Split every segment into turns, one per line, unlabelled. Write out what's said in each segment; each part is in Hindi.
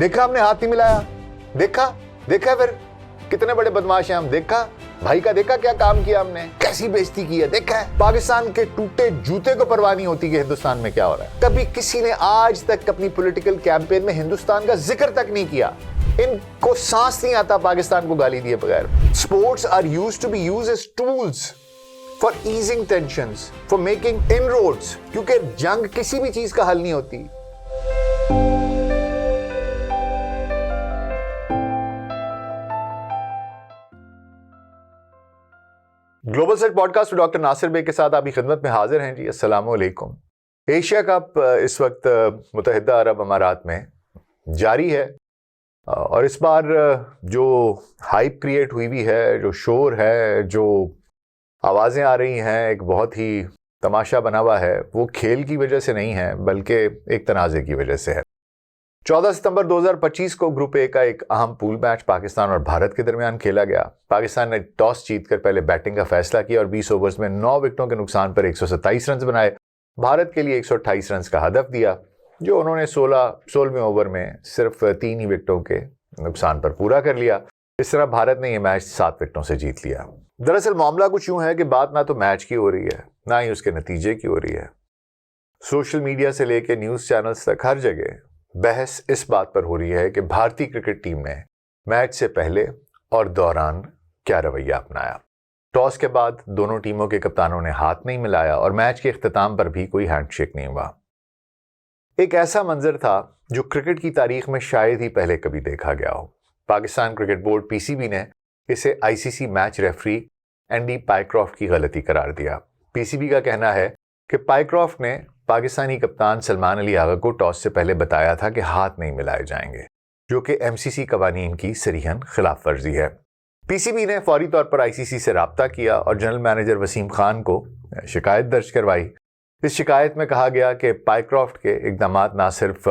देखा हमने हाथ नहीं मिलाया, देखा फिर कितने बड़े बदमाश हैं हम, देखा भाई का, देखा क्या काम किया हमने, कैसी बेइज्जती की है, देखा है। पाकिस्तान के टूटे जूते को परवाह नहीं होती कि हिंदुस्तान में क्या हो रहा है। कभी किसी ने आज तक अपनी पॉलिटिकल कैंपेन में हिंदुस्तान का जिक्र तक नहीं किया। इनको सांस नहीं आता पाकिस्तान को गाली दिए बगैर। Sports are used to be used as tools for easing tensions, for making inroads, क्योंकि जंग किसी भी चीज का हल नहीं होती। Global set podcast doctor Nasir Baig के साथ आपकी खिदमत में हाजिर हैं जी। अस्सलाम वालेकुम। एशिया कप इस वक्त मुत्तहिदा अरब अमारात में जारी है और इस बार जो हाइप क्रिएट हुई है, जो शोर है, जो आवाज़ें आ रही हैं, एक बहुत ही तमाशा बना हुआ है, वो खेल की वजह से नहीं है बल्कि एक तनाज़े की वजह से है। 14 सितंबर 2025 को ग्रुप ए का एक अहम पूल मैच पाकिस्तान और भारत के दरमियान खेला गया। पाकिस्तान ने टॉस जीतकर पहले बैटिंग का फैसला किया और 20 ओवर्स में 9 विकेटों के नुकसान पर 127 रन बनाए। भारत के लिए 128 रन का हदफ दिया, जो उन्होंने 16वें ओवर में सिर्फ 3 ही विकेटों के नुकसान पर पूरा कर लिया। इस तरह भारत ने यह मैच 7 विकेटों से जीत लिया। दरअसल मामला कुछ यूं है कि बात ना तो मैच की हो रही है, ना ही उसके नतीजे की हो रही है। सोशल मीडिया से लेकर न्यूज़ चैनल्स तक हर जगह बहस इस बात पर हो रही है कि भारतीय क्रिकेट टीम ने मैच से पहले और दौरान क्या रवैया अपनाया। टॉस के बाद दोनों टीमों के कप्तानों ने हाथ नहीं मिलाया और मैच के इख्तिताम पर भी कोई हैंडशेक नहीं हुआ। एक ऐसा मंजर था जो क्रिकेट की तारीख में शायद ही पहले कभी देखा गया हो। पाकिस्तान क्रिकेट बोर्ड पीसीबी ने इसे ICC match referee Andy Pycroft की गलती करार दिया। पीसीबी का कहना है कि पाइक्रॉफ्ट ने पाकिस्तानी कप्तान सलमान अली आगा को टॉस से पहले बताया था कि हाथ नहीं मिलाए जाएंगे, जो कि एमसीसी कवानीन की सरीहन खिलाफ वर्जी है। पीसीबी ने फौरी तौर पर आईसीसी से राब्ता किया और जनरल मैनेजर वसीम खान को शिकायत दर्ज करवाई। इस शिकायत में कहा गया कि पाइक्रॉफ्ट के इकदामात ना सिर्फ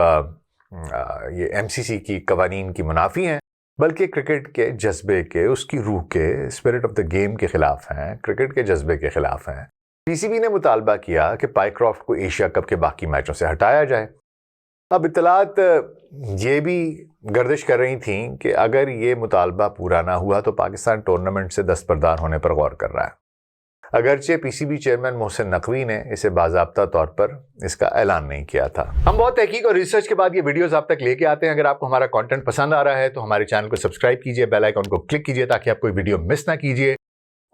ये एमसीसी की कवानीन की मुनाफी हैं, बल्कि क्रिकेट के जज्बे के, उसकी रूह के, स्पिरिट ऑफ द गेम के खिलाफ हैं, क्रिकेट के जज्बे के खिलाफ हैं। पीसीबी ने मुतालबा किया कि पाइक्रॉफ्ट को एशिया कप के बाकी मैचों से हटाया जाए। अब इत्तलात ये भी गर्दिश कर रही थीं कि अगर ये मुतालबा पूरा ना हुआ तो पाकिस्तान टूर्नामेंट से दस्तबरदार होने पर गौर कर रहा है। अगरचे पीसीबी चेयरमैन मोहसिन नकवी ने इसे बाज़ाब्ता तौर पर इसका ऐलान नहीं किया था। हम बहुत तहकीक और रिसर्च के बाद ये वीडियोस आप तक लेके आते हैं। अगर आपको हमारा कंटेंट पसंद आ रहा है तो हमारे चैनल को सब्सक्राइब कीजिए, बेल आइकन को क्लिक कीजिए ताकि आप कोई वीडियो मिस ना कीजिए।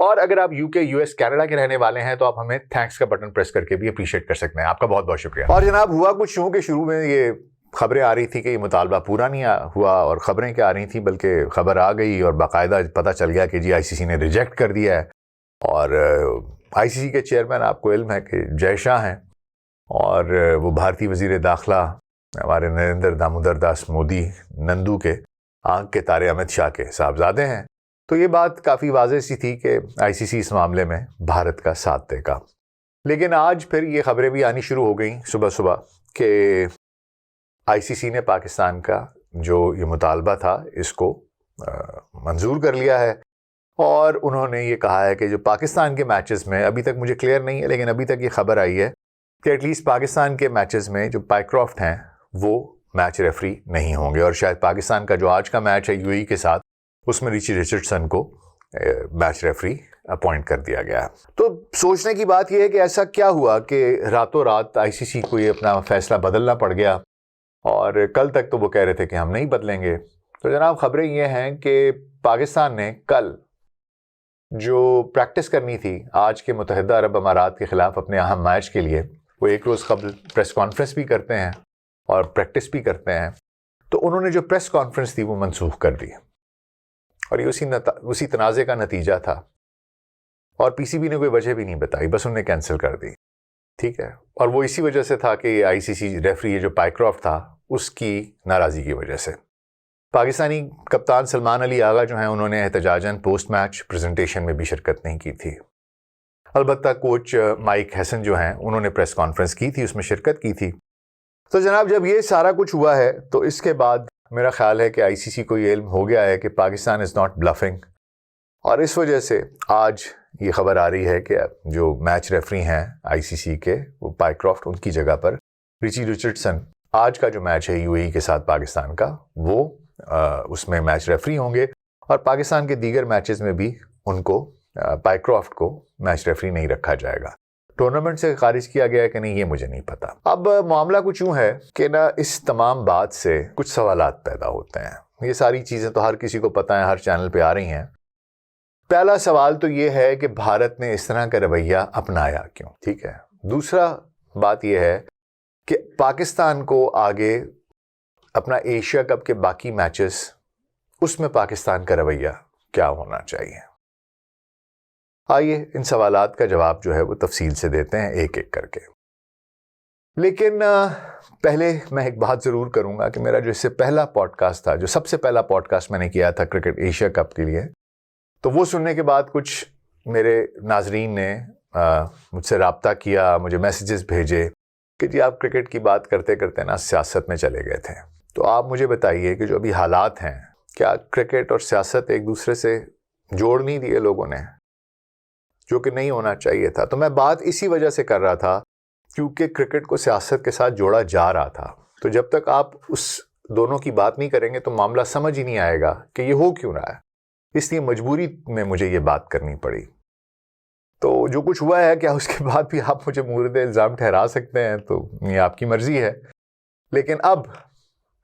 और अगर आप यूके, यूएस, कनाडा के रहने वाले हैं तो आप हमें थैंक्स का बटन प्रेस करके भी अप्रिशिएट कर सकते हैं। आपका बहुत बहुत शुक्रिया। और जनाब, हुआ कुछ यूं कि शुरू में ये खबरें आ रही थी कि ये मुतालबा पूरा नहीं हुआ, और खबरें क्या आ रही थी बल्कि खबर आ गई और बाकायदा पता चल गया कि जी आईसीसी ने रिजेक्ट कर दिया है। और आईसीसी के चेयरमैन, आपको इल्म है कि जय शाह हैं, और वो भारतीय वजीर दाखिला हमारे नरेंद्र दामोदर दास मोदी नंदू के आंख के तारे अमित शाह के साहबजादे हैं। तो ये बात काफ़ी वाज़ेह सी थी कि आईसीसी इस मामले में भारत का साथ देगा। लेकिन आज फिर ये खबरें भी आनी शुरू हो गई सुबह सुबह कि आईसीसी ने पाकिस्तान का जो ये मुतालबा था इसको मंजूर कर लिया है। और उन्होंने ये कहा है कि जो पाकिस्तान के मैचेस में, अभी तक मुझे क्लियर नहीं है लेकिन अभी तक ये खबर आई है कि एटलीस्ट पाकिस्तान के मैचेस में जो पाइक्रॉफ्ट हैं वो मैच रेफरी नहीं होंगे। और शायद पाकिस्तान का जो आज का मैच है यूएई के साथ, उसमें रिची रिचर्डसन को मैच रेफरी अपॉइंट कर दिया गया है। तो सोचने की बात यह है कि ऐसा क्या हुआ कि रातों रात आईसीसी को ये अपना फैसला बदलना पड़ गया, और कल तक तो वो कह रहे थे कि हम नहीं बदलेंगे। तो जनाब, खबरें ये हैं कि पाकिस्तान ने कल जो प्रैक्टिस करनी थी आज के मुत्तहिदा अरब अमारात के खिलाफ अपने अहम मैच के लिए, वो एक रोज़ कबल प्रेस कॉन्फ्रेंस भी करते हैं और प्रैक्टिस भी करते हैं। तो उन्होंने जो प्रेस कॉन्फ्रेंस थी वो मनसूख कर दी, और ये उसी तनाज़े का नतीजा था। और पीसीबी ने कोई वजह भी नहीं बताई, बस उन्होंने कैंसिल कर दी। ठीक है, और वो इसी वजह से था कि आईसीसी रेफरी ये जो पाइक्रॉफ्ट था उसकी नाराज़गी की वजह से। पाकिस्तानी कप्तान सलमान अली आगा जो हैं, उन्होंने एहतजाजन पोस्ट मैच प्रेजेंटेशन में भी शिरकत नहीं की थी। अलबत्ता कोच माइक हैसन जो हैं, उन्होंने प्रेस कॉन्फ्रेंस की थी, उसमें शिरकत की थी। तो जनाब, जब ये सारा कुछ हुआ है तो इसके बाद मेरा ख्याल है कि आईसीसी को ये इल्म हो गया है कि पाकिस्तान इज़ नॉट ब्लफिंग, और इस वजह से आज ये खबर आ रही है कि जो मैच रेफरी हैं आईसीसी के, वो पाइक्रॉफ्ट, उनकी जगह पर रिची रिचर्डसन आज का जो मैच है यूएई के साथ पाकिस्तान का, वो उसमें मैच रेफरी होंगे और पाकिस्तान के दीगर मैचेस में भी उनको पाइक्रॉफ्ट को मैच रेफरी नहीं रखा जाएगा। टूर्नामेंट से खारिज किया गया है कि नहीं, ये मुझे नहीं पता। अब मामला कुछ यूं है कि ना, इस तमाम बात से कुछ सवालात पैदा होते हैं। ये सारी चीज़ें तो हर किसी को पता है, हर चैनल पे आ रही हैं। पहला सवाल तो ये है कि भारत ने इस तरह का रवैया अपनाया क्यों, ठीक है। दूसरा बात यह है कि पाकिस्तान को आगे अपना एशिया कप के बाकी मैचेस, उसमें पाकिस्तान का रवैया क्या होना चाहिए। आइए इन सवालात का जवाब जो है वो तफसील से देते हैं एक एक करके। लेकिन पहले मैं एक बात ज़रूर करूंगा कि मेरा जो इससे पहला पॉडकास्ट था, जो सबसे पहला पॉडकास्ट मैंने किया था क्रिकेट एशिया कप के लिए, तो वो सुनने के बाद कुछ मेरे नाजरीन ने मुझसे रब्ता किया, मुझे मैसेजेस भेजे कि जी आप क्रिकेट की बात करते करते ना सियासत में चले गए थे। तो आप मुझे बताइए कि जो अभी हालात हैं, क्या क्रिकेट और सियासत एक दूसरे से जोड़ नहीं दिए लोगों ने, जो कि नहीं होना चाहिए था। तो मैं बात इसी वजह से कर रहा था क्योंकि क्रिकेट को सियासत के साथ जोड़ा जा रहा था। तो जब तक आप उस दोनों की बात नहीं करेंगे तो मामला समझ ही नहीं आएगा कि ये हो क्यों रहा है। इसलिए मजबूरी में मुझे ये बात करनी पड़ी। तो जो कुछ हुआ है, क्या उसके बाद भी आप मुझे मुर्द इल्ज़ाम ठहरा सकते हैं, तो ये आपकी मर्जी है। लेकिन अब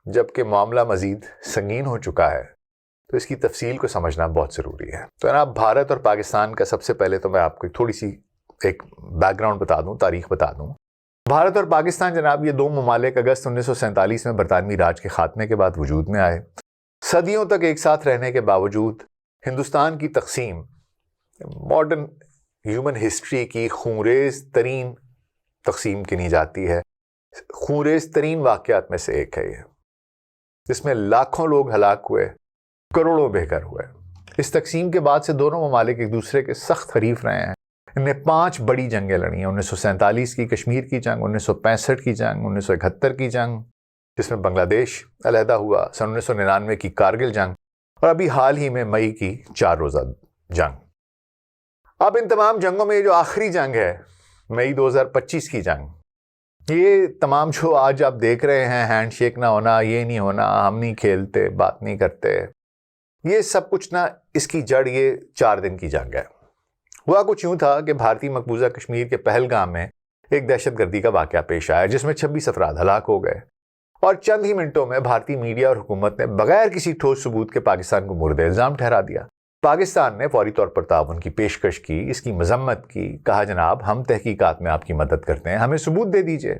जबकि मामला मज़ीद संगीन हो चुका है तो इसकी तफसील को समझना बहुत ज़रूरी है। तो जनाब, भारत और पाकिस्तान का सबसे पहले तो मैं आपको थोड़ी सी एक बैकग्राउंड बता दूं, तारीख बता दूं। भारत और पाकिस्तान जनाब, ये दो ममालिक अगस्त 1947 में बरतानवी राज के खात्मे के बाद वजूद में आए। सदियों तक एक साथ रहने के बावजूद हिंदुस्तान की तकसीम मॉडर्न ह्यूमन हिस्ट्री की खूंरेज तरीन तकसीम गिनी जाती है। खूंरेज तरीन वाक़यात में से एक है ये, जिसमें लाखों लोग हलाक हुए, करोड़ों बेघर हुए। इस तकसीम के बाद से दोनों ममालिक एक दूसरे के सख्त हरीफ रहे हैं। इनने 5 बड़ी जंगें लड़ी हैं। 1947 की कश्मीर की जंग, 1965 की जंग, 1971 की जंग जिसमें बांग्लादेश अलहदा हुआ, सन 1999 की कारगिल जंग और अभी हाल ही में मई की 4 रोज़ा जंग। अब इन तमाम जंगों में जो आखिरी जंग है, मई 2025 की जंग, ये तमाम जो आज आप देख रहे हैं, हैंडशेक ना होना, ये नहीं होना, हम नहीं खेलते, बात नहीं करते, ये सब कुछ ना, इसकी जड़ ये 4 दिन की जंग है। हुआ कुछ यूं था कि भारतीय मकबूजा कश्मीर के पहलगाम में एक दहशतगर्दी का वाकया पेश आया जिसमें 26 अफराद हलाक हो गए और चंद ही मिनटों में भारतीय मीडिया और हुकूमत ने बगैर किसी ठोस सबूत के पाकिस्तान को मुर्द इल्ज़ाम ठहरा दिया। पाकिस्तान ने फौरी तौर पर ताउन की पेशकश की, इसकी मजम्मत की, कहा जनाब हम तहकीकात में आपकी मदद करते हैं, हमें सबूत दे दीजिए।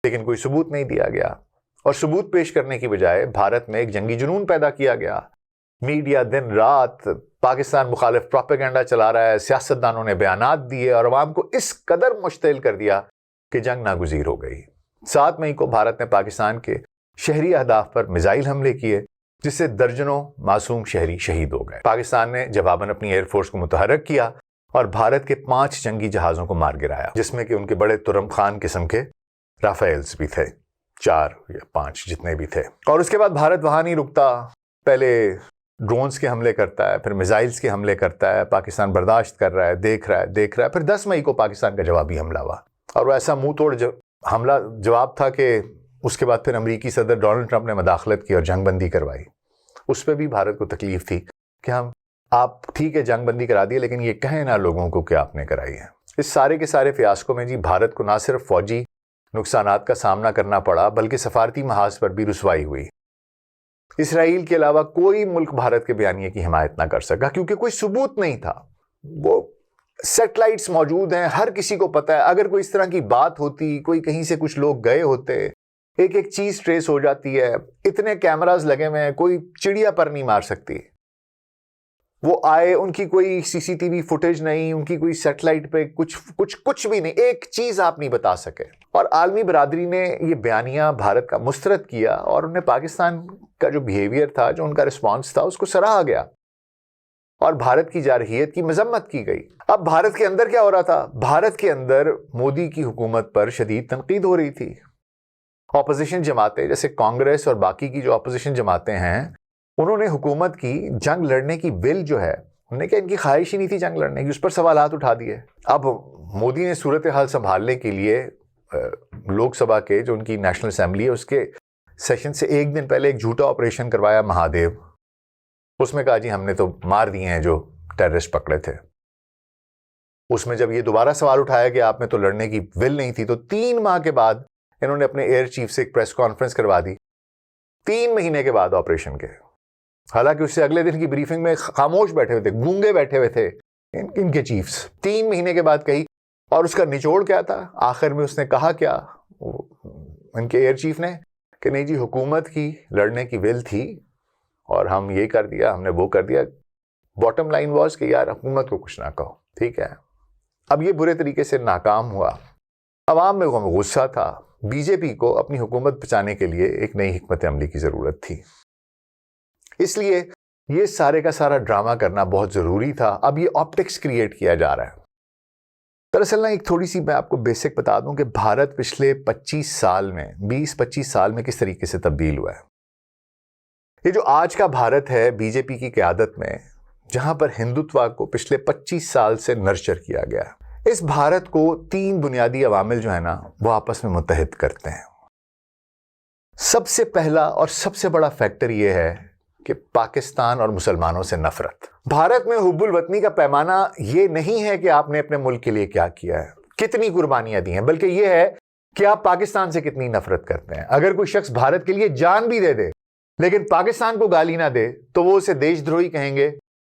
लेकिन कोई सबूत नहीं दिया गया और सबूत पेश करने की बजाय भारत में एक जंगी जुनून पैदा किया गया। मीडिया दिन रात पाकिस्तान मुखालिफ प्रोपेगेंडा चला रहा है, सियासतदानों ने बयानात दिए और अवाम को इस कदर मुश्तिल कर दिया कि जंग नागुज़ीर हो गई। 7 मई को भारत ने पाकिस्तान के शहरी अहदाफ पर मिसाइल हमले किए जिससे दर्जनों मासूम शहरी शहीद हो गए। पाकिस्तान ने जवाबन अपनी एयरफोर्स को मुतहर्रिक किया और भारत के 5 जंगी जहाज़ों को मार गिराया, जिसमें कि उनके बड़े तुरम खान किस्म के राफेल्स भी थे, 4 या 5 जितने भी थे। और उसके बाद भारत वहाँ नहीं रुकता, पहले ड्रोन्स के हमले करता है, फिर मिसाइल्स के हमले करता है। पाकिस्तान बर्दाश्त कर रहा है, देख रहा है। फिर 10 मई को पाकिस्तान का जवाबी हमला हुआ और वो ऐसा मुंह तोड़ हमला जवाब था कि उसके बाद फिर अमेरिकी सदर डोनाल्ड ट्रंप ने मदाखलत की और जंगबंदी करवाई। उस पर भी भारत को तकलीफ थी कि आप ठीक है जंगबंदी करा दी, लेकिन ये कहें ना लोगों को कि आपने कराई है। इस सारे के सारे फियास्को में जी भारत को ना सिर्फ फौजी नुकसानात का सामना करना पड़ा बल्कि सफारती महाज पर भी रुसवाई हुई। इसराइल के अलावा कोई मुल्क भारत के बयानिए की हिमायत ना कर सका क्योंकि कोई सबूत नहीं था। वो सैटेलाइट्स मौजूद हैं, हर किसी को पता है, अगर कोई इस तरह की बात होती, कोई कहीं से कुछ लोग गए होते, एक एक चीज ट्रेस हो जाती है। इतने कैमरास लगे हुए हैं, कोई चिड़िया पर नहीं मार सकती। वो आए, उनकी कोई सीसीटीवी फुटेज नहीं, उनकी कोई सैटेलाइट पे कुछ भी नहीं, एक चीज आप नहीं बता सके। और आलमी बरादरी ने ये बयानिया भारत का मुस्तरद किया और उन्हें पाकिस्तान का जो बिहेवियर था, जो उनका रिस्पॉन्स था, उसको सराहा गया और भारत की जारहियत की मजम्मत की गई। अब भारत के अंदर क्या हो रहा था? भारत के अंदर मोदी की हुकूमत पर शदीद तनकीद हो रही थी। ऑपोजिशन जमातें जैसे कांग्रेस और बाकी की जो ऑपोजिशन जमातें हैं, उन्होंने हुकूमत की जंग लड़ने की विल जो है, उन्होंने क्या इनकी ख्वाहिश ही नहीं थी जंग लड़ने की, उस पर सवालात उठा दिए। अब मोदी ने सूरत हाल संभालने के लिए लोकसभा के जो उनकी नेशनल असेंबली है उसके सेशन से एक दिन पहले एक झूठा ऑपरेशन करवाया महादेव। उसमें कहा जी हमने तो मार दिए हैं जो टेररिस्ट पकड़े थे। उसमें जब ये दोबारा सवाल उठाया कि आप में तो लड़ने की विल नहीं थी, तो 3 माह के बाद इन्होंने अपने एयर चीफ से एक प्रेस कॉन्फ्रेंस करवा दी, 3 महीने के बाद ऑपरेशन के। हालांकि उससे अगले दिन की ब्रीफिंग में खामोश बैठे हुए थे, गूंगे बैठे हुए थे इनके चीफ्स। 3 महीने के बाद कही, और उसका निचोड़ क्या था आखिर में? उसने कहा क्या इनके एयर चीफ ने कि नहीं जी हुकूमत की लड़ने की विल थी और हम ये कर दिया, हमने वो कर दिया। बॉटम लाइन वॉज कि यार हुकूमत को कुछ ना कहो, ठीक है। अब ये बुरे तरीके से नाकाम हुआ, अवाम में गुस्सा था। बीजेपी को अपनी हुकूमत बचाने के लिए एक नई हिकमत अमली की जरूरत थी, इसलिए ये सारे का सारा ड्रामा करना बहुत जरूरी था। अब ये ऑप्टिक्स क्रिएट किया जा रहा है। दरअसल ना एक थोड़ी सी मैं आपको बेसिक बता दूं कि भारत पिछले 25 साल में 20-25 साल में किस तरीके से तब्दील हुआ है। ये जो आज का भारत है बीजेपी की क़यादत में, जहां पर हिंदुत्व को पिछले 25 साल से नर्चर किया गया, इस भारत को 3 बुनियादी अवामिल जो है ना वो आपस में मुत्तहिद करते हैं। सबसे पहला और सबसे बड़ा फैक्टर ये है कि पाकिस्तान और मुसलमानों से नफरत। भारत में हुब्बुल वतनी का पैमाना ये नहीं है कि आपने अपने मुल्क के लिए क्या किया है, कितनी कुर्बानियां दी हैं, बल्कि ये है कि आप पाकिस्तान से कितनी नफरत करते हैं। अगर कोई शख्स भारत के लिए जान भी दे दे लेकिन पाकिस्तान को गाली ना दे तो वो उसे देशद्रोही कहेंगे,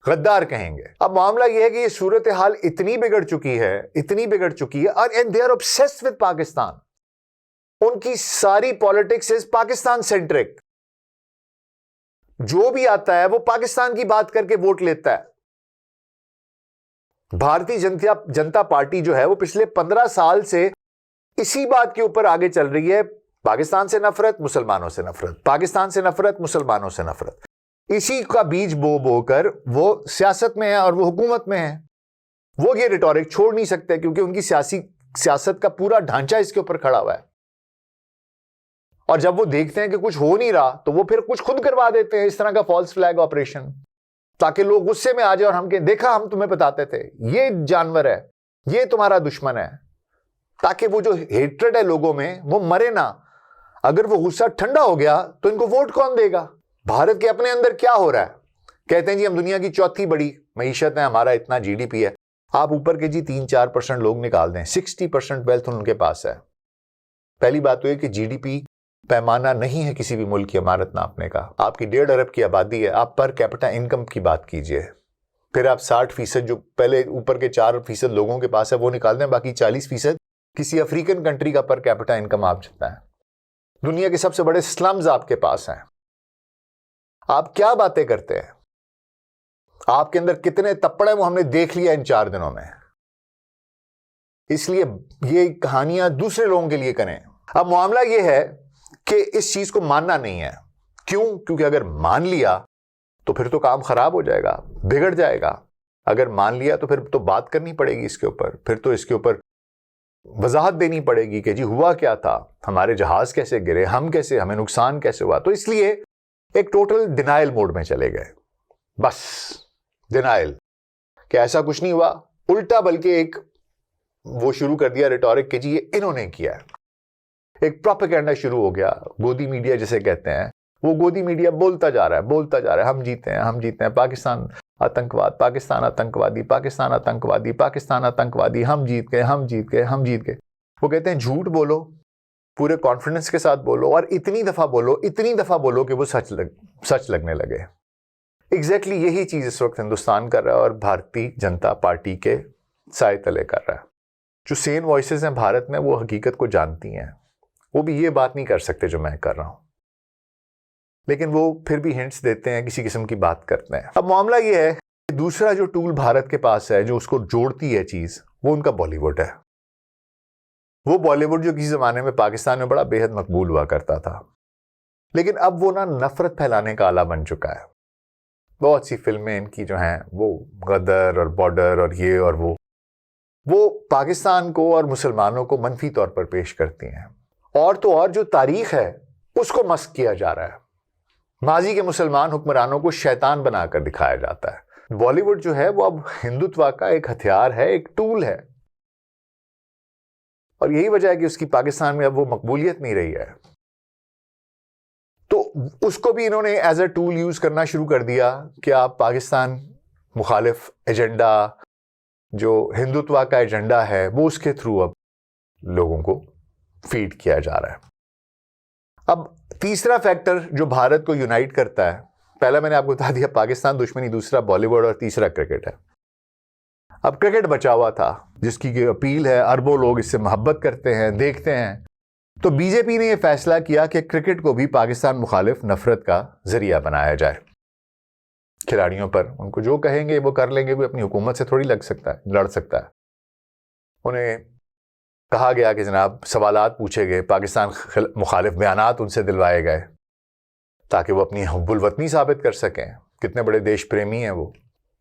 गद्दार कहेंगे। अब मामला यह है कि ये सूरत हाल इतनी बिगड़ चुकी है और and they are obsessed with Pakistan. उनकी सारी पॉलिटिक्स इज पाकिस्तान सेंट्रिक। जो भी आता है वो पाकिस्तान की बात करके वोट लेता है। भारतीय जनता पार्टी जो है वो पिछले 15 साल से इसी बात के ऊपर आगे चल रही है, पाकिस्तान से नफरत, मुसलमानों से नफरत, पाकिस्तान से नफरत, मुसलमानों से नफरत। इसी का बीज बो कर वो सियासत में है और वो हुकूमत में है। वो ये रिटोरिक छोड़ नहीं सकते क्योंकि उनकी सियासत का पूरा ढांचा इसके ऊपर खड़ा हुआ है। और जब वो देखते हैं कि कुछ हो नहीं रहा तो वो फिर कुछ खुद करवा देते हैं, इस तरह का फॉल्स फ्लैग ऑपरेशन, ताकि लोग गुस्से में आ जाए और हम कहें देखा हम तुम्हें बताते थे ये जानवर है, ये तुम्हारा दुश्मन है, ताकि वो जो हेट्रेड है लोगों में वो मरे ना। अगर वो गुस्सा ठंडा हो गया तो इनको वोट कौन देगा? भारत के अपने अंदर क्या हो रहा है? कहते हैं जी हम दुनिया की 4थी बड़ी मईशत है, हमारा इतना जीडीपी है। आप ऊपर के जी 3-4% लोग निकाल दें, 60% वेल्थ उनके पास है। पहली बात तो ये कि जीडीपी पैमाना नहीं है किसी भी मुल्क की इमारत नापने का। आपकी 1.5 अरब की आबादी है, आप पर कैपिटा इनकम की बात कीजिए, फिर आप 60% जो पहले ऊपर के 4% लोगों के पास है वो निकाल दें, बाकी 40% किसी अफ्रीकन कंट्री का पर कैपिटा इनकम आप जितना है। दुनिया के सबसे बड़े स्लम्स आपके पास हैं। आप क्या बातें करते हैं? आपके अंदर कितने तप्पड़े वो हमने देख लिया इन 4 दिनों में। इसलिए ये कहानियां दूसरे लोगों के लिए करें। अब मामला ये है कि इस चीज को मानना नहीं है। क्यों? क्योंकि अगर मान लिया तो फिर तो काम खराब हो जाएगा, बिगड़ जाएगा। अगर मान लिया तो फिर तो बात करनी पड़ेगी इसके ऊपर, फिर तो इसके ऊपर वजाहत देनी पड़ेगी कि जी हुआ क्या था, हमारे जहाज कैसे गिरे, हमें नुकसान कैसे हुआ। तो इसलिए एक टोटल डिनाइल मोड में चले गए, बस डिनाइल कि ऐसा कुछ नहीं हुआ। उल्टा बल्कि एक वो शुरू कर दिया रिटोरिक कि जी ये इन्होंने किया है। एक प्रोपेगेंडा शुरू हो गया, गोदी मीडिया जिसे कहते हैं। वो गोदी मीडिया बोलता जा रहा है हम जीते हैं, पाकिस्तान आतंकवाद, पाकिस्तान आतंकवादी, पाकिस्तान आतंकवादी, पाकिस्तान आतंकवादी, हम जीत गए। वो कहते हैं झूठ बोलो, पूरे कॉन्फिडेंस के साथ बोलो और इतनी दफा बोलो कि वो सच लगने लगे। एग्जैक्टली यही चीज इस वक्त हिंदुस्तान कर रहा है और भारतीय जनता पार्टी के साए तले कर रहा है। जो सेन वॉइसेस हैं भारत में वो हकीकत को जानती हैं, वो भी ये बात नहीं कर सकते जो मैं कर रहा हूं, लेकिन वो फिर भी हिंट्स देते हैं, किसी किस्म की बात करते हैं। अब मामला ये है कि दूसरा जो टूल भारत के पास है जो उसको जोड़ती है चीज, वो उनका बॉलीवुड है। वो बॉलीवुड जो किसी जमाने में पाकिस्तान में बड़ा बेहद मकबूल हुआ करता था, लेकिन अब वो ना नफरत फैलाने का आला बन चुका है। बहुत सी फिल्में इनकी जो हैं वो गदर और बॉर्डर और ये और वो पाकिस्तान को और मुसलमानों को मनफी तौर पर पेश करती हैं। और तो और जो तारीख है उसको मस्क किया जा रहा है। माजी के मुसलमान हुक्मरानों को शैतान बनाकर दिखाया जाता है। बॉलीवुड जो है वो अब हिंदुत्व का एक हथियार है, एक टूल है। और यही वजह है कि उसकी पाकिस्तान में अब वो मकबूलियत नहीं रही है। तो उसको भी इन्होंने एज अ टूल यूज करना शुरू कर दिया कि आप पाकिस्तान मुखालिफ एजेंडा, जो हिंदुत्व का एजेंडा है, वो उसके थ्रू अब लोगों को फीड किया जा रहा है। अब तीसरा फैक्टर जो भारत को यूनाइट करता है, पहला मैंने आपको बता दिया पाकिस्तान दुश्मनी, दूसरा बॉलीवुड और तीसरा क्रिकेट है। अब क्रिकेट बचा हुआ था जिसकी अपील है, अरबों लोग इससे मोहब्बत करते हैं, देखते हैं। तो बीजेपी ने यह फैसला किया कि क्रिकेट को भी पाकिस्तान मुखालिफ नफरत का जरिया बनाया जाए। खिलाड़ियों पर उनको जो कहेंगे वो कर लेंगे, कोई अपनी हुकूमत से थोड़ी लड़ सकता है। उन्हें कहा गया कि जनाब सवालात पूछे गए, पाकिस्तान मुखालिफ बयानात उनसे दिलवाए गए ताकि वो अपनी हुब्बुल वतनी साबित कर सकें, कितने बड़े देश प्रेमी हैं वो।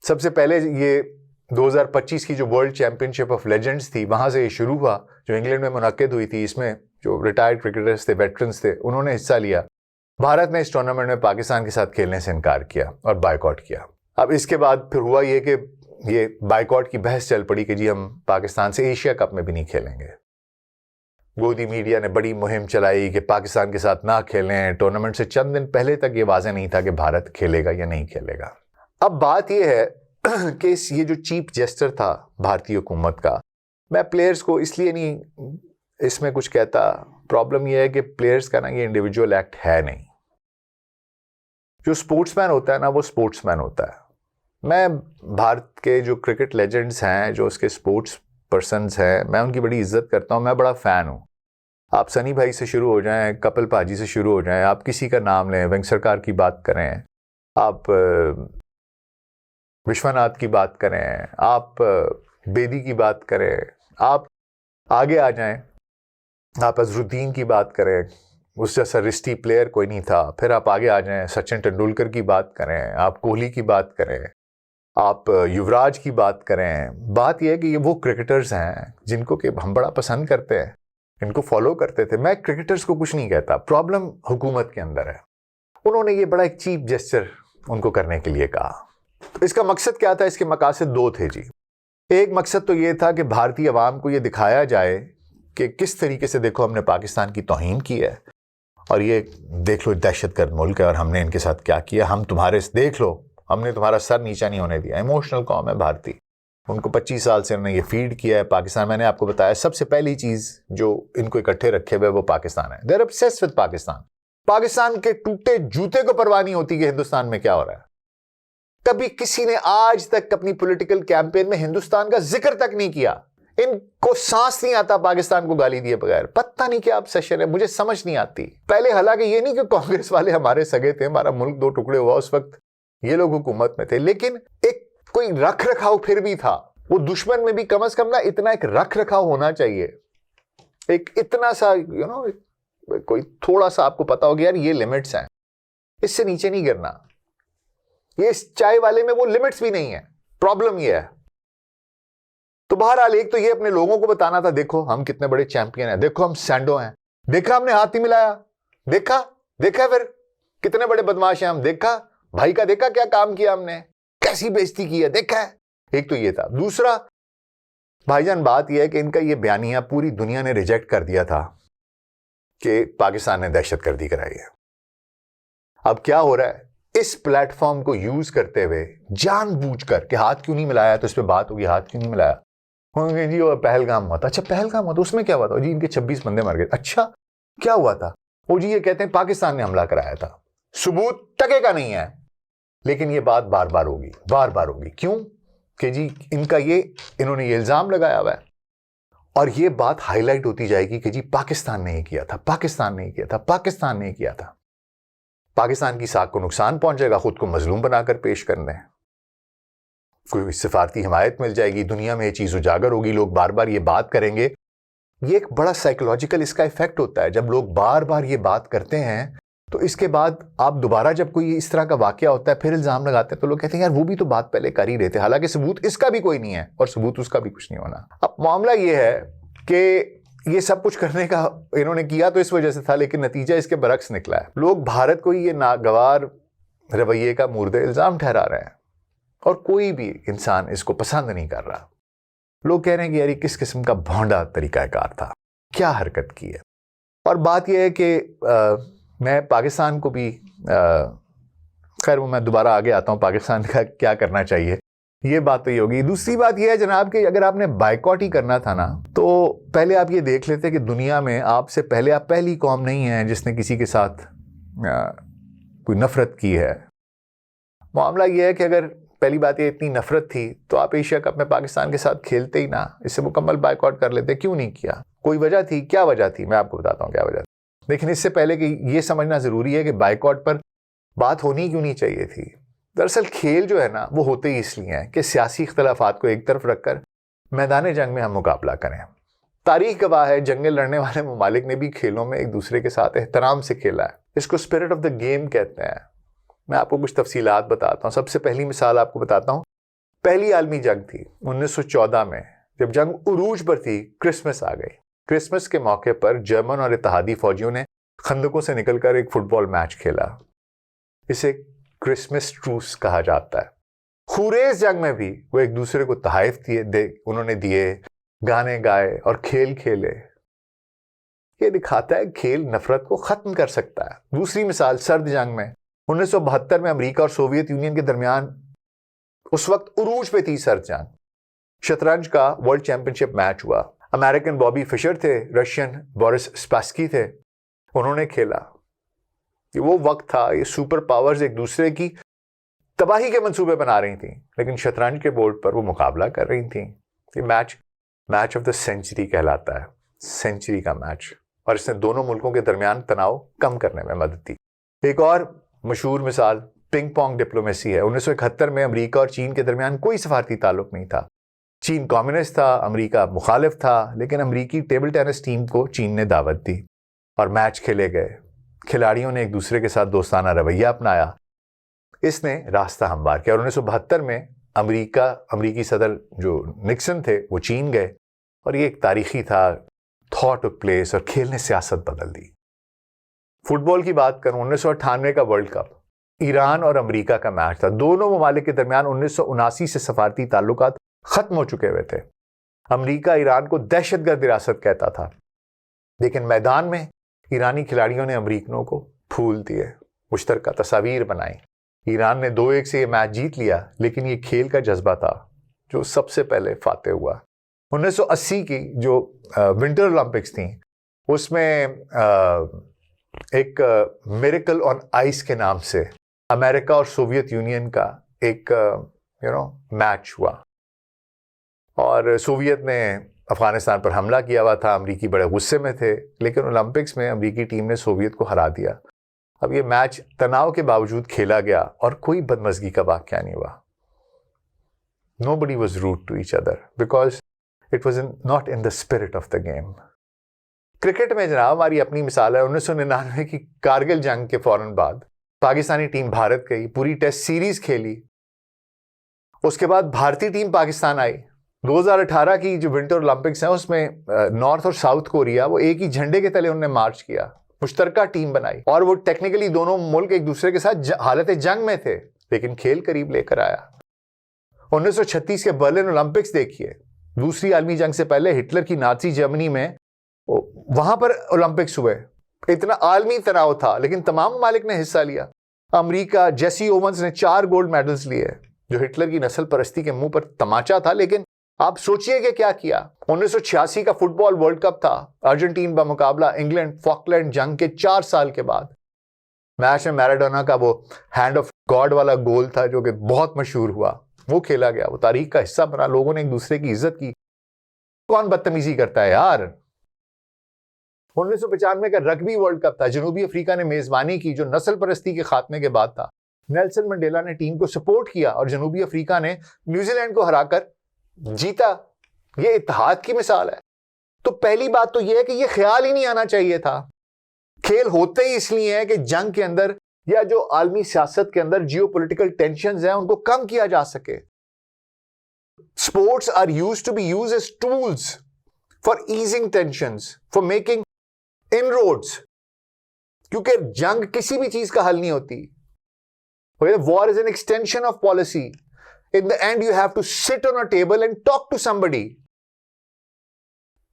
सबसे पहले ये 2025 की जो वर्ल्ड चैंपियनशिप ऑफ लेजेंड्स थी, वहां से ये शुरू हुआ, जो इंग्लैंड में मुनक्किद हुई थी। इसमें जो रिटायर्ड क्रिकेटर्स थे, वेटरन्स थे, उन्होंने हिस्सा लिया। भारत ने इस टूर्नामेंट में पाकिस्तान के साथ खेलने से इनकार किया और बायकॉट किया। अब इसके बाद फिर हुआ ये कि ये बायकॉट की बहस चल पड़ी कि जी हम पाकिस्तान से एशिया कप में भी नहीं खेलेंगे। गोदी मीडिया ने बड़ी मुहिम चलाई कि पाकिस्तान के साथ ना खेलें। टूर्नामेंट से चंद दिन पहले तक ये वाज़ेह नहीं था कि भारत खेलेगा या नहीं खेलेगा। अब बात यह है कि ये जो चीप जेस्चर था भारतीय हुकूमत का, मैं प्लेयर्स को इसलिए नहीं इसमें कुछ कहता, प्रॉब्लम यह है कि प्लेयर्स का ना ये इंडिविजुअल एक्ट है नहीं। जो स्पोर्ट्समैन होता है ना, वो स्पोर्ट्समैन होता है। मैं भारत के जो क्रिकेट लेजेंड्स हैं, जो उसके स्पोर्ट्स पर्सन्स हैं, मैं उनकी बड़ी इज्जत करता हूँ, मैं बड़ा फ़ैन हूँ। आप सनी भाई से शुरू हो जाएं, कपिल पाजी से शुरू हो जाएं, आप किसी का नाम लें, वेंकट सरकार की बात करें, आप विश्वनाथ की बात करें, आप बेदी की बात करें, आप आगे आ जाएं, आप अजरुद्दीन की बात करें, उस जैसा रिस्टी प्लेयर कोई नहीं था। फिर आप आगे आ जाएं, सचिन तेंदुलकर की बात करें, आप कोहली की बात करें, आप युवराज की बात करें। बात यह है कि ये वो क्रिकेटर्स हैं जिनको कि हम बड़ा पसंद करते हैं, इनको फॉलो करते थे। मैं क्रिकेटर्स को कुछ नहीं कहता, प्रॉब्लम हुकूमत के अंदर है। उन्होंने ये बड़ा एक चीप जेस्चर उनको करने के लिए कहा। तो इसका मकसद क्या था? इसके मकासद दो थे जी। एक मकसद तो ये था कि भारतीय अवाम को ये दिखाया जाए कि किस तरीके से देखो हमने पाकिस्तान की तौहीन की है और ये देख लो दहशतगर्द मुल्क है और हमने इनके साथ क्या किया, हम तुम्हारे देख लो, हमने तुम्हारा सर नीचा नहीं होने दिया। इमोशनल कौम है भारतीय, उनको 25 साल से उन्होंने ये फीड किया है पाकिस्तान। मैंने आपको बताया सबसे पहली चीज़ जो इनको इकट्ठे रखे हुए वो पाकिस्तान है। They are obsessed with Pakistan. Pakistan के टूटे जूते को परवाह नहीं होती कि हिंदुस्तान में क्या हो रहा है। कभी किसी ने आज तक अपनी पॉलिटिकल कैंपेन में हिंदुस्तान का जिक्र तक नहीं किया। इनको सांस नहीं आता पाकिस्तान को गाली दिए बगैर। पता नहीं क्या ऑब्सेशन है, मुझे समझ नहीं आती। पहले हालांकि ये नहीं कि कांग्रेस वाले हमारे सगे थे, हमारा मुल्क दो टुकड़े हुआ उस वक्त ये लोग हुकूमत में थे, लेकिन एक कोई रख रखाव फिर भी था। वो दुश्मन में भी कम से कम ना इतना एक रख रखाव होना चाहिए, एक इतना सा कोई थोड़ा सा आपको पता होगा यार ये लिमिट्स हैं, इससे नीचे नहीं गिरना। ये इस चाय वाले में वो लिमिट्स भी नहीं है। प्रॉब्लम ये है। तो बहरहाल एक तो ये अपने लोगों को बताना था, देखो हम कितने बड़े चैंपियन हैं, देखो हम सैंडो हैं, देखा हमने हाथ नहीं मिलाया, देखा फिर कितने बड़े बदमाश हैं हम, देखा भाई का, देखा क्या काम किया हमने, कैसी बेइज्जती की है, देखा है। एक तो ये था। दूसरा भाईजान बात यह है कि इनका ये बयानिया पूरी दुनिया ने रिजेक्ट कर दिया था कि पाकिस्तान ने दहशतगर्दी कराई है। अब क्या हो रहा है, इस प्लेटफॉर्म को यूज करते हुए जानबूझकर कि हाथ क्यों नहीं मिलाया, तो इस पर बात होगी हाथ क्यों नहीं मिलाया, होंगे जी वो पहलगाम हुआ था। अच्छा पहलगाम हुआ था, उसमें क्या हुआ था जी? इनके 26 बंदे मर गए। अच्छा क्या हुआ था? वो जी ये कहते हैं पाकिस्तान ने हमला कराया था, सबूत टके का नहीं है। लेकिन ये बात बार बार होगी। क्यों? कि जी इनका इन्होंने ये इल्जाम लगाया हुआ है और ये बात हाईलाइट होती जाएगी कि जी पाकिस्तान ने ये किया था, पाकिस्तान ने किया था। पाकिस्तान की साख को नुकसान पहुंचेगा, खुद को मजलूम बनाकर पेश करने, कोई सिफारती हिमायत मिल जाएगी, दुनिया में ये चीज उजागर होगी, लोग बार बार ये बात करेंगे। ये एक बड़ा साइकोलॉजिकल इसका इफेक्ट होता है। जब लोग बार बार ये बात करते हैं तो इसके बाद आप दोबारा जब कोई इस तरह का वाकया होता है फिर इल्जाम लगाते हैं तो लोग कहते हैं यार वो भी तो बात पहले कर ही रहे थे, हालांकि सबूत इसका भी कोई नहीं है और सबूत उसका भी कुछ नहीं होना। अब मामला ये है कि ये सब कुछ करने का इन्होंने किया तो इस वजह से था, लेकिन नतीजा इसके बरक्स निकला है। लोग भारत को ये नागवार रवैये का मुर्दे इल्जाम ठहरा रहे हैं और कोई भी इंसान इसको पसंद नहीं कर रहा। लोग कह रहे हैं कि यार ये किस किस्म का भौंडा तरीकाकार था। क्या हरकत की है। और बात यह है कि मैं पाकिस्तान को भी खैर मैं दोबारा आगे आता हूँ, पाकिस्तान का क्या करना चाहिए, ये बात तो ये होगी। दूसरी बात यह है जनाब कि अगर आपने बाइकॉट ही करना था ना, तो पहले आप ये देख लेते कि दुनिया में आपसे पहले आप पहली कौम नहीं है जिसने किसी के साथ कोई नफरत की है। मामला यह है कि अगर पहली बात ये इतनी नफरत थी तो आप एशिया कप में पाकिस्तान के साथ खेलते ही ना, इससे मुकम्मल बाइकआउट कर लेते। क्यों नहीं किया? कोई वजह थी? क्या वजह थी? मैं आपको बताता हूँ क्या वजह थी। लेकिन इससे पहले कि ये समझना जरूरी है कि बाइकआउट पर बात होनी क्यों नहीं चाहिए थी। दरअसल खेल जो है ना वो होते ही इसलिए हैं कि सियासी इख्तलाफात को एक तरफ रखकर मैदान जंग में हम मुकाबला करें। तारीख गवाह है जंगें लड़ने वाले ममालिक ने भी खेलों में एक दूसरे के साथ एहतराम से खेला है। इसको स्पिरिट ऑफ द गेम कहते हैं। मैं आपको कुछ तफसीलात बताता हूँ। सबसे पहली मिसाल आपको बताता हूँ। पहली आलमी जंग थी 1914 में, जब जंग उरूज पर थी, क्रिसमस आ गई। क्रिसमस के मौके पर जर्मन और इत्तेहादी फौजियों ने खंदकों से निकलकर एक फुटबॉल मैच खेला। इसे क्रिसमस ट्रूस कहा जाता है। खुरेज जंग में भी वो एक दूसरे को तहाइफ उन्होंने दिए, गाने गाए और खेल खेले। ये दिखाता है खेल नफरत को खत्म कर सकता है। दूसरी मिसाल सर्द जंग में 1972 में अमेरिका और सोवियत यूनियन के दरमियान उस वक्त उरूज पे थी सर्द जंग। शतरंज का वर्ल्ड चैंपियनशिप मैच हुआ। अमेरिकन बॉबी फिशर थे, रशियन बोरिस स्पासकी थे, उन्होंने खेला। ये वो वक्त था, ये सुपर पावर्स एक दूसरे की तबाही के मंसूबे बना रही थी, लेकिन शतरंज के बोर्ड पर वो मुकाबला कर रही थी। ये मैच ऑफ द सेंचुरी कहलाता है, सेंचुरी का मैच। और इसने दोनों मुल्कों के दरमियान तनाव कम करने में मदद दी। एक और मशहूर मिसाल पिंग पोंग डिप्लोमेसी है। 1971 में अमेरिका और चीन के दरमियान कोई सफारती ताल्लुक नहीं था। चीन कम्युनिस्ट था, अमेरिका मुखालिफ था, लेकिन अमेरिकी टेबल टेनिस टीम को चीन ने दावत दी और मैच खेले गए। खिलाड़ियों ने एक दूसरे के साथ दोस्ताना रवैया अपनाया। इसने रास्ता हमवार किया। और 1972 में अमेरिकी सदर जो निक्सन थे वो चीन गए और ये एक तारीखी था। थॉ टुक प्लेस और खेल ने सियासत बदल दी। फुटबॉल की बात करूं, 1998 का वर्ल्ड कप ईरान और अमेरिका का मैच था। दोनों ममालिक के दरमियान 1979 से सफारती ताल्लुकात खत्म हो चुके हुए थे। अमेरिका ईरान को दहशतगर्द रियासत कहता था, लेकिन मैदान में ईरानी खिलाड़ियों ने अमेरिकनों को फूल दिए, मुश्तरका तस्वीर बनाई। ईरान ने 2-1 से ये मैच जीत लिया, लेकिन ये खेल का जज्बा था जो सबसे पहले फातेह हुआ। 1980 की जो विंटर ओलंपिक्स थी, उसमें एक मिरेकल ऑन आइस के नाम से अमेरिका और सोवियत यूनियन का एक मैच हुआ। और सोवियत ने अफगानिस्तान पर हमला किया हुआ था, अमेरिकी बड़े गुस्से में थे, लेकिन ओलंपिक्स में अमेरिकी टीम ने सोवियत को हरा दिया। अब ये मैच तनाव के बावजूद खेला गया और कोई बदमज़गी का वाक़या नहीं हुआ। Nobody was rude to each other because it was not in the spirit of the game. Cricket में जनाब हमारी अपनी मिसाल है। 1999 की कारगिल जंग के फौरन बाद पाकिस्तानी टीम भारत गई, पूरी टेस्ट सीरीज खेली। उसके बाद भारतीय टीम पाकिस्तान आई। 2018 की जो विंटर ओलंपिक्स हैं उसमें नॉर्थ और साउथ कोरिया वो एक ही झंडे के तले उन्होंने मार्च किया, मुश्तरका टीम बनाई और वो टेक्निकली दोनों मुल्क एक दूसरे के साथ हालत जंग में थे, लेकिन खेल करीब लेकर आया। 1936 के बर्लिन ओलंपिक्स देखिए, दूसरी आलमी जंग से पहले हिटलर की नाजी जर्मनी में वहां पर ओलंपिक्स हुए। इतना आलमी तनाव था, लेकिन तमाम ममालिक ने हिस्सा लिया। अमेरिका, जेसी ओवंस ने 4 गोल्ड मेडल्स लिए, जो हिटलर की नस्ल परस्ती के मुंह पर तमाचा था। लेकिन आप सोचिए कि क्या किया। 1986 का फुटबॉल वर्ल्ड कप था, अर्जेंटीन का मुकाबला इंग्लैंड फॉकलैंड जंग के 4 साल के बाद। मैच में मैराडोना का वो हैंड ऑफ गॉड वाला गोल था जो कि बहुत मशहूर हुआ, वो खेला गया, वो तारीख का हिस्सा बना। लोगों ने एक दूसरे की इज्जत की। कौन बदतमीजी करता है यार। 1995 का रग्बी वर्ल्ड कप था, जनूबी अफ्रीका ने मेजबानी की, जो नस्ल परस्ती के खात्मे के बाद था। नेल्सन मंडेला ने टीम को सपोर्ट किया और जनूबी अफ्रीका ने न्यूजीलैंड को हराकर जीता। यह इत्तेहाद की मिसाल है। तो पहली बात तो यह है कि यह ख्याल ही नहीं आना चाहिए था। खेल होते ही इसलिए है कि जंग के अंदर या जो आलमी सियासत के अंदर जियोपॉलिटिकल टेंशंस हैं उनको कम किया जा सके। Sports are used to be used as tools for easing tensions, for making inroads, क्योंकि जंग किसी भी चीज का हल नहीं होती। War is an extension of policy. In the end, you have to sit on a table and talk to somebody.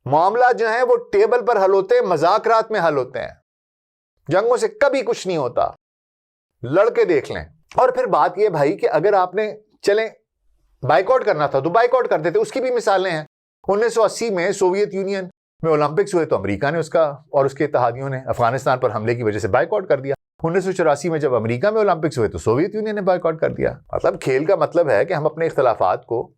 मामला जो है वो टेबल पर हल होते हैं, मजाकरात में हल होते हैं। जंगों से कभी कुछ नहीं होता, लड़के देख लें। और फिर बात यह भाई कि अगर आपने चलें बाइकआउट करना था तो बाइकआउट करते थे, उसकी भी मिसालें हैं। 1980 में सोवियत यूनियन में ओलंपिक्स हुए तो अमेरिका ने उसका और उसके इत्तेहादियों ने अफगानिस्तान पर हमले की वजह से बाइकआउट कर दिया। 1984 में जब अमेरिका में ओलंपिक्स हुए तो सोवियत यूनियन ने बाइकआउट कर दिया। मतलब खेल का मतलब है कि हम अपने इख्तलाफात को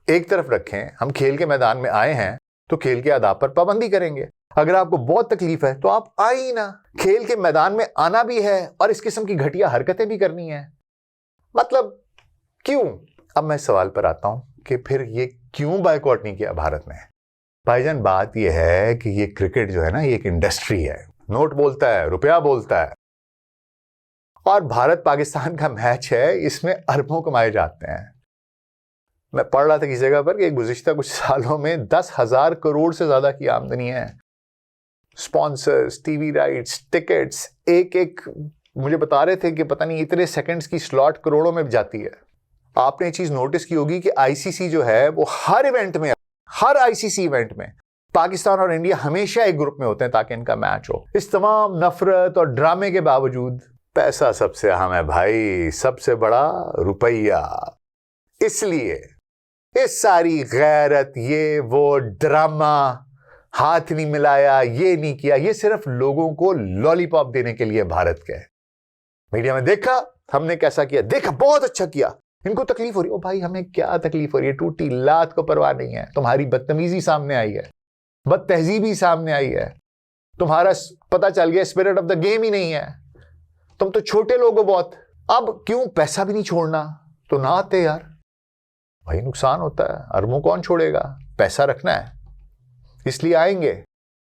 एक तरफ रखें। हम खेल के मैदान में आए हैं तो खेल के आदाब पर पाबंदी करेंगे। अगर आपको बहुत तकलीफ है तो आप आए ही ना। खेल के मैदान में आना भी है और इस किस्म की घटिया हरकतें भी करनी है। मतलब क्यों? अब मैं सवाल पर आता हूं कि फिर ये क्यों बाइकआउट नहीं किया भारत ने? भाईजान, बात यह है कि ये क्रिकेट जो है ना, ये एक इंडस्ट्री है। नोट बोलता है, रुपया बोलता है। और भारत पाकिस्तान का मैच है, इसमें अरबों कमाए जाते हैं। मैं पढ़ रहा था किसी जगह पर कि गुज़िश्ता कुछ सालों में 10,000 करोड़ से ज्यादा की आमदनी है। स्पॉन्सर्स, टीवी राइट्स, टिकट्स, एक एक मुझे बता रहे थे कि पता नहीं इतने सेकंड्स की स्लॉट करोड़ों में जाती है। आपने चीज नोटिस की होगी कि आईसीसी जो है वो हर इवेंट में, हर आईसीसी इवेंट में पाकिस्तान और इंडिया हमेशा एक ग्रुप में होते हैं ताकि इनका मैच हो। इस तमाम नफरत और ड्रामे के बावजूद पैसा सबसे अहम है भाई, सबसे बड़ा रुपया। इसलिए इस सारी गैरत, ये वो ड्रामा, हाथ नहीं मिलाया, ये नहीं किया, ये सिर्फ लोगों को लॉलीपॉप देने के लिए भारत के। मीडिया में देखा हमने कैसा किया, देखा बहुत अच्छा किया, इनको तकलीफ हो रही। ओ भाई, हमें क्या तकलीफ हो रही है? टूटी लात को परवाह नहीं है। तुम्हारी बदतमीजी सामने आई है, बदतहजीबी सामने आई है, तुम्हारा पता चल गया स्पिरिट ऑफ द गेम ही नहीं है। तुम तो छोटे लोग हो बहुत। अब क्यों पैसा भी नहीं छोड़ना? तो ना आते यार, भाई नुकसान होता है। अरबों कौन छोड़ेगा? पैसा रखना है इसलिए आएंगे।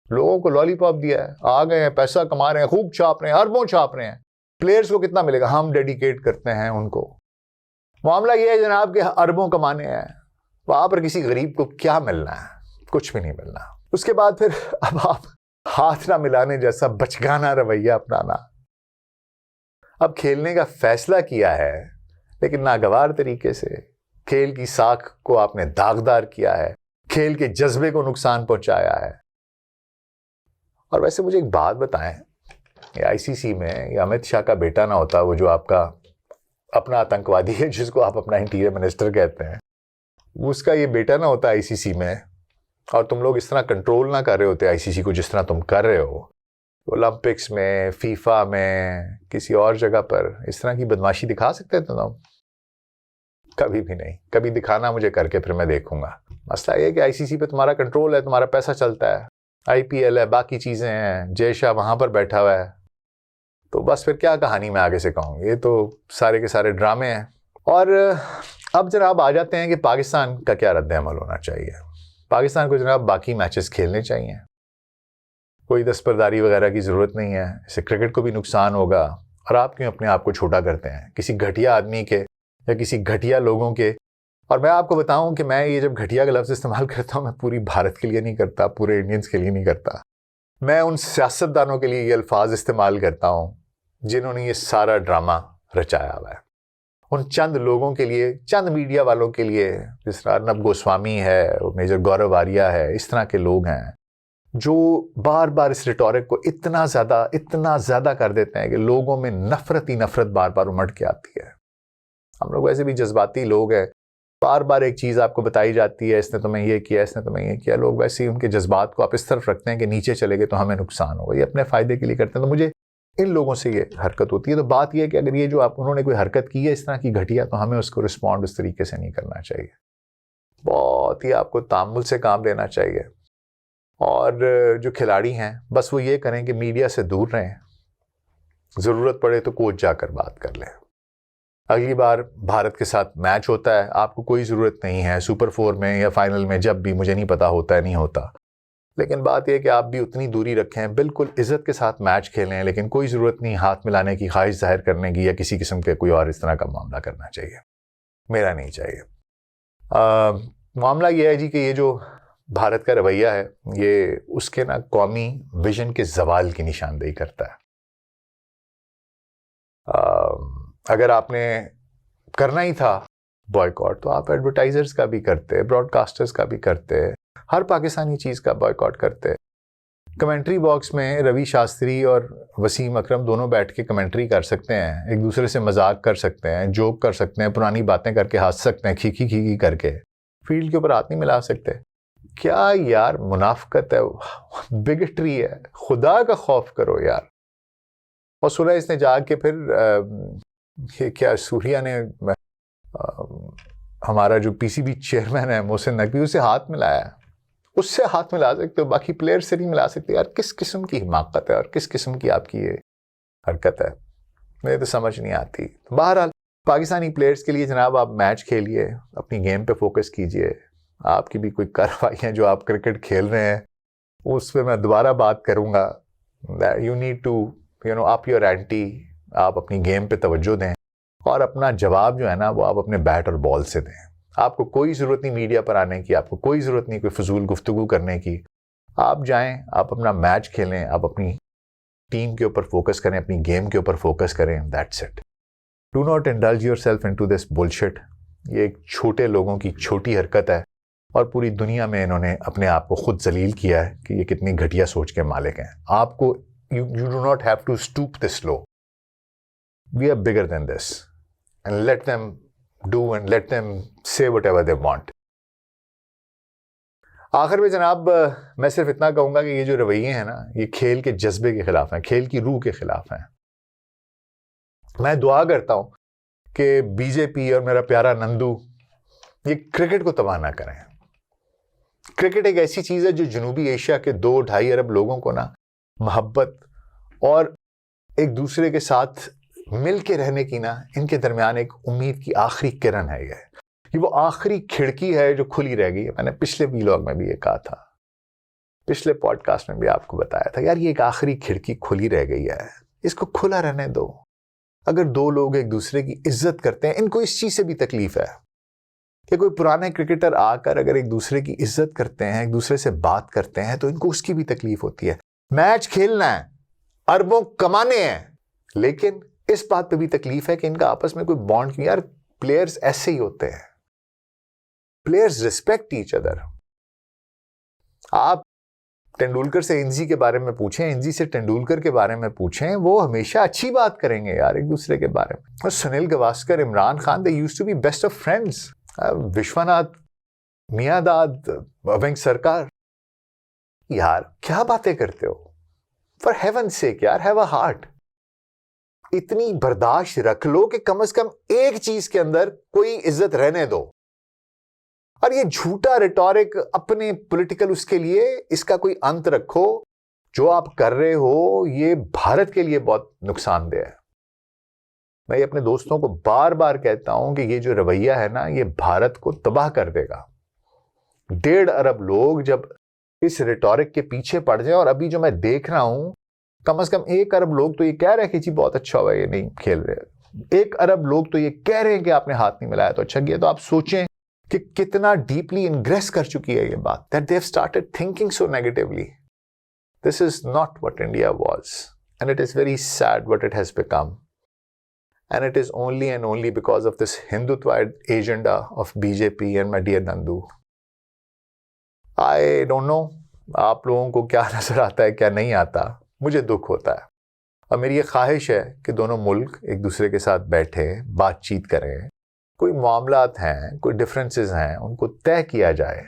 लोगों को लॉलीपॉप दिया है, आ गए हैं, पैसा कमा रहे हैं, खूब छाप रहे हैं, अरबों छाप रहे हैं। प्लेयर्स को कितना मिलेगा? हम डेडिकेट करते हैं उनको। मामला यह है जनाब कि अरबों कमाने हैं, वहां पर किसी गरीब को क्या मिलना है? कुछ भी नहीं मिलना। उसके बाद फिर अब आप हाथ ना मिलाने जैसा बचकाना रवैया अपनाना। अब खेलने का फैसला किया है लेकिन नागवार तरीके से। खेल की साख को आपने दागदार किया है, खेल के जज्बे को नुकसान पहुंचाया है। और वैसे मुझे एक बात बताएं, आईसीसी में या अमित शाह का बेटा ना होता, वो जो आपका अपना आतंकवादी है जिसको आप अपना इंटीरियर मिनिस्टर कहते हैं, उसका ये बेटा ना होता आईसीसी में, और तुम लोग इस तरह कंट्रोल ना कर रहे होते आईसीसी को जिस तरह तुम कर रहे हो, ओलंपिक्स में, फीफा में, किसी और जगह पर इस तरह की बदमाशी दिखा सकते थे तुम? कभी भी नहीं। कभी दिखाना मुझे करके, फिर मैं देखूंगा। मसला ये है कि आईसीसी पे तुम्हारा कंट्रोल है, तुम्हारा पैसा चलता है, आईपीएल है, बाकी चीजें हैं, जय शाह वहां पर बैठा हुआ है। तो बस फिर क्या कहानी मैं आगे से कहूँ, ये तो सारे के सारे ड्रामे हैं। और अब जनाब आ जाते हैं कि पाकिस्तान का क्या रद्द अमल होना चाहिए। पाकिस्तान को जनाब बाकी मैचेस खेलने चाहिए, कोई दस्तबरदारी वगैरह की ज़रूरत नहीं है। इससे क्रिकेट को भी नुकसान होगा। और आप क्यों अपने आप को छोटा करते हैं किसी घटिया आदमी के या किसी घटिया लोगों के? और मैं आपको बताऊं कि मैं ये जब घटिया का लफ्ज़ इस्तेमाल करता हूं, मैं पूरी भारत के लिए नहीं करता, पूरे इंडियंस के लिए नहीं करता। मैं उन सियासतदानों के लिए ये अल्फाज इस्तेमाल करता हूं जिन्होंने ये सारा ड्रामा रचाया हुआ है। उन चंद लोगों के लिए, चंद मीडिया वालों के लिए, जिस तरह अर्नब गोस्वामी है, मेजर गौरव आर्या है, इस तरह के लोग हैं जो बार बार इस रिटोरिक को इतना ज़्यादा कर देते हैं कि लोगों में नफरत ही नफरत बार बार उमड़ के आती है। हम लोग वैसे भी जज्बाती लोग हैं, बार बार एक चीज़ आपको बताई जाती है, इसने तुम्हें ये किया, इसने तुम्हें ये किया। लोग वैसे ही उनके जज्बात को आप इस तरफ रखते हैं कि नीचे चले गए तो हमें नुकसान होगा, ये अपने फ़ायदे के लिए करते हैं। तो मुझे इन लोगों से ये हरकत होती है। तो बात यह है कि अगर ये जो उन्होंने कोई हरकत की है इस तरह की घटिया, तो हमें उसको रिस्पॉन्ड उस तरीके से नहीं करना चाहिए। बहुत ही आपको तामुल से काम लेना चाहिए। और जो खिलाड़ी हैं बस वो ये करें कि मीडिया से दूर रहें, ज़रूरत पड़े तो कोच जाकर बात कर लें। अगली बार भारत के साथ मैच होता है, आपको कोई ज़रूरत नहीं है सुपर 4 में या फाइनल में, जब भी, मुझे नहीं पता होता है नहीं होता, लेकिन बात यह है कि आप भी उतनी दूरी रखें, बिल्कुल इज़्ज़त के साथ मैच खेलें, लेकिन कोई ज़रूरत नहीं हाथ मिलाने की, ख्वाहिश जाहिर करने की या किसी किस्म के कोई और इस तरह का मामला करना चाहिए। मेरा नहीं चाहिए। मामला ये है जी कि ये जो भारत का रवैया है ये उसके ना कौमी विजन के जवाल की निशानदेही करता है। अगर आपने करना ही था बॉयकॉट तो आप एडवर्टाइजर्स का भी करते, ब्रॉडकास्टर्स का भी करते, हर पाकिस्तानी चीज़ का बॉयकॉट करते हैं। कमेंट्री बॉक्स में रवि शास्त्री और वसीम अकरम दोनों बैठ के कमेंट्री कर सकते हैं, एक दूसरे से मजाक कर सकते हैं, जोक कर सकते हैं, पुरानी बातें करके हंस सकते हैं, खीखी खीखी करके। फील्ड के ऊपर हाथ नहीं मिला सकते। क्या यार मुनाफकत है, बिगटरी है। खुदा का खौफ करो यार। और सुना इसने जाके फिर ये क्या सूर्या ने हमारा जो पीसीबी चेयरमैन है मोहसिन नकवी, उससे हाथ मिलाया। उससे हाथ मिला सकते हो, बाकी प्लेयर से नहीं मिला सकते। यार किस किस्म की हिमाकत है और किस किस्म की आपकी ये हरकत है, मुझे तो समझ नहीं आती। बहरहाल पाकिस्तानी प्लेयर्स के लिए जनाब आप मैच खेलिए, अपनी गेम पे फोकस कीजिए। आपकी भी कोई कार्रवाइयाँ जो आप क्रिकेट खेल रहे हैं उस पर मैं दोबारा बात करूँगा। You need to up your ante. आप अपनी गेम पे तवज्जो दें और अपना जवाब जो है ना वो आप अपने बैट और बॉल से दें। आपको कोई ज़रूरत नहीं मीडिया पर आने की, आपको कोई ज़रूरत नहीं कोई फजूल गुफ्तगू करने की। आप जाएं, आप अपना मैच खेलें, आप अपनी टीम के ऊपर फोकस करें, अपनी गेम के ऊपर फोकस करें। That's it. Do not indulge yourself into this bullshit. ये एक छोटे लोगों की छोटी हरकत है और पूरी दुनिया में इन्होंने अपने आप को खुद जलील किया है कि ये कितनी घटिया सोच के मालिक हैं। आपको you do not have to stoop this low. We are bigger than this and let them do and let them say whatever they want. आखिर में जनाब मैं सिर्फ इतना कहूंगा कि ये जो रवैये हैं ना, ये खेल के जज्बे के खिलाफ हैं, खेल की रूह के खिलाफ हैं। मैं दुआ करता हूं कि बीजेपी और मेरा प्यारा नंदू ये क्रिकेट को तबाह ना करें। क्रिकेट एक ऐसी चीज है जो जनूबी एशिया के 2-2.5 अरब लोगों को ना मोहब्बत और एक दूसरे के साथ मिल के रहने की ना, इनके दरमियान एक उम्मीद की आखिरी किरण है। ये वो आखिरी खिड़की है जो खुली रह गई है। मैंने पिछले व्लॉग में भी ये कहा था, पिछले पॉडकास्ट में भी आपको बताया था, यार ये एक आखिरी खिड़की खुली रह गई है, इसको खुला रहने दो। अगर दो लोग एक दूसरे की इज्जत करते हैं, इनको इस चीज से भी तकलीफ है कि कोई पुराने क्रिकेटर आकर अगर एक दूसरे की इज्जत करते हैं, एक दूसरे से बात करते हैं, तो इनको उसकी भी तकलीफ होती है। मैच खेलना है, अरबों कमाने हैं, लेकिन इस बात पे भी तकलीफ है कि इनका आपस में कोई बॉन्ड क्यों। यार प्लेयर्स ऐसे ही होते हैं, प्लेयर्स रिस्पेक्ट ईच अदर। आप तेंदुलकर से इंजी के बारे में पूछें, इंजी से तेंदुलकर के बारे में पूछें, वो हमेशा अच्छी बात करेंगे यार एक दूसरे के बारे में। और Sunil Gavaskar, Imran Khan, they used to be best of friends. Vishwanath, Miandad, Vengsarkar, यार क्या बातें करते हो, फॉर हेवन सेक यार, हैव अ हार्ट। इतनी बर्दाश्त रख लो कि कम से कम एक चीज के अंदर कोई इज्जत रहने दो। और ये झूठा रिटोरिक अपने पॉलिटिकल उसके लिए, इसका कोई अंत रखो। जो आप कर रहे हो ये भारत के लिए बहुत नुकसानदेह है। मैं ये अपने दोस्तों को बार बार कहता हूं कि ये जो रवैया है ना, ये भारत को तबाह कर देगा। 1.5 अरब लोग जब इस रिटोरिक के पीछे पड़ जाए, और अभी जो मैं देख रहा हूं कम से कम 1 अरब लोग तो ये कह रहे हैं कि जी बहुत अच्छा हुआ ये नहीं खेल रहे। 1 अरब लोग तो ये कह रहे हैं कि आपने हाथ नहीं मिलाया तो अच्छा किया। तो आप सोचें कि कितना डीपली इनग्रेस कर चुकी है ये बात, that they have started thinking so negatively. This is not what India was and it is very sad what it has become, and it is only and only because of this Hindutva agenda of BJP and my dear Nandu. I don't know आप लोगों को क्या नजर आता है क्या नहीं आता, मुझे दुख होता है। और मेरी ये ख्वाहिश है कि दोनों मुल्क एक दूसरे के साथ बैठे बातचीत करें, कोई मामलात हैं, कोई डिफरेंसेस हैं, उनको तय किया जाए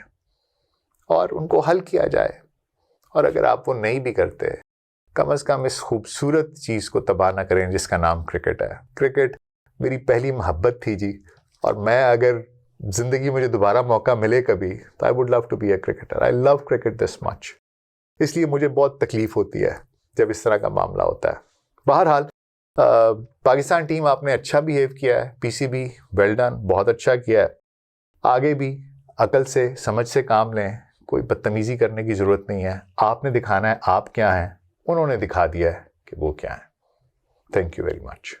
और उनको हल किया जाए। और अगर आप वो नहीं भी करते, कम से कम इस खूबसूरत चीज़ को तबाह ना करें जिसका नाम क्रिकेट है। क्रिकेट मेरी पहली मोहब्बत थी जी, और मैं अगर ज़िंदगी मुझे दोबारा मौका मिले कभी, तो I would love to be a cricketer. I love cricket this much. इसलिए मुझे बहुत तकलीफ होती है जब इस तरह का मामला होता है। बहरहाल पाकिस्तान टीम आपने अच्छा बिहेव किया है, पीसीबी वेल डन, बहुत अच्छा किया है। आगे भी अकल से समझ से काम लें, कोई बदतमीज़ी करने की ज़रूरत नहीं है। आपने दिखाना है आप क्या हैं, उन्होंने दिखा दिया है कि वो क्या है। Thank you very much.